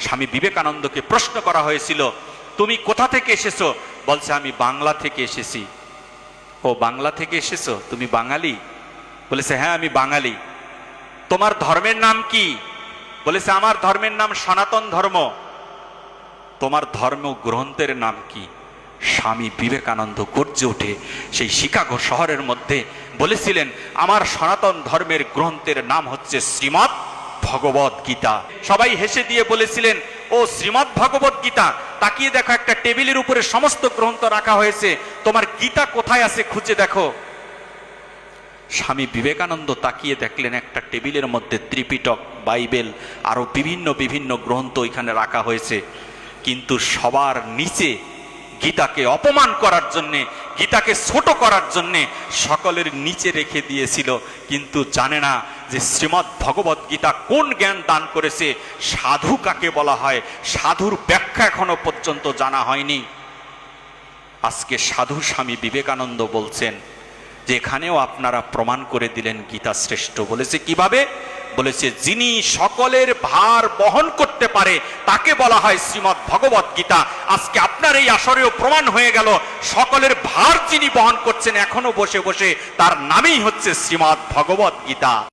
স্বামী বিবেকানন্দকে প্রশ্ন করা হয়েছিল, তুমি কোথা থেকে এসেছো? বলছে, আমি বাংলা থেকে এসেছি। ও বাংলা থেকে এসেছো, তুমি বাঙালি? বলেছে, হ্যাঁ আমি বাঙালি। তোমার ধর্মের নাম কি? বলেছে, আমার ধর্মের নাম সনাতন ধর্ম। তোমার ধর্ম গ্রন্থের নাম কি? স্বামী বিবেকানন্দ গর্জে ওঠে সেই শিকাগো শহরের মধ্যে বলেছিলেন, আমার সনাতন ধর্মের গ্রন্থের নাম হচ্ছে শ্রীমৎ ভগবত গীতা। সবাই হেসে দিয়ে বলেছিলেন, ও শ্রীমৎ ভগবত গীতা, তাকিয়ে দেখো একটা টেবিলের উপরে সমস্ত গ্রন্থ রাখা হয়েছে, তোমার গীতা কোথায় আছে খুঁজে দেখো। স্বামী বিবেকানন্দ তাকিয়ে দেখলেন একটা টেবিলের মধ্যে ত্রিপিটক, বাইবেল, আরো বিভিন্ন বিভিন্ন গ্রন্থ এখানে রাখা হয়েছে, কিন্তু সবার নিচে গীতাকে অপমান করার জন্যে, গীতাকে ছোট করার জন্যে সকলের নিচে রেখে দিয়েছিল। কিন্তু জানে না যে শ্রীমৎ ভগবত গীতা কোন জ্ঞান দান করেছে, সাধু কাকে বলা হয়, সাধুর ব্যাখ্যা এখনো পর্যন্ত জানা হয়নি। আজকে সাধু স্বামী বিবেকানন্দ বলছেন যে এখানেও আপনারা প্রমাণ করে দিলেন গীতা শ্রেষ্ঠ। বলেছে কিভাবে? বলেছে, যিনি সকলের ভার বহন করতে পারে তাকে বলা হয় শ্রীমৎ ভগবত গীতা। আজকে আপনার এই আসরেও প্রমাণ হয়ে গেল, সকলের ভার যিনি বহন করছেন এখনো বসে বসে, তার নামেই হচ্ছে শ্রীমৎ ভগবত গীতা।